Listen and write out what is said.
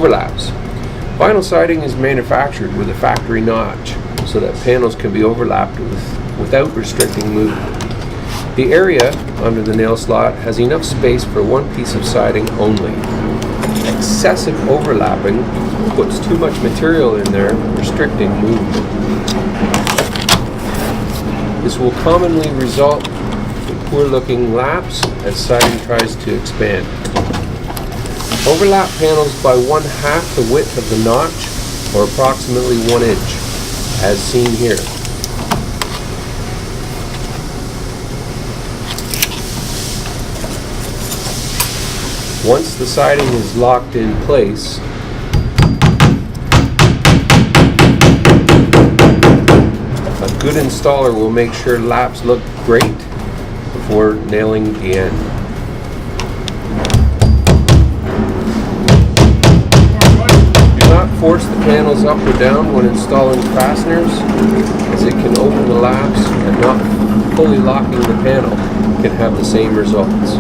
Overlaps. Vinyl siding is manufactured with a factory notch so that panels can be overlapped without restricting movement. The area under the nail slot has enough space for one piece of siding only. Excessive overlapping puts too much material in there, restricting movement. This will commonly result in poor-looking laps as siding tries to expand. Overlap panels by 1/2 the width of the notch, or approximately 1 inch, as seen here. Once the siding is locked in place, a good installer will make sure laps look great before nailing the end. Do not force the panels up or down when installing fasteners, as it can open the laps, and not fully locking the panel can have the same results.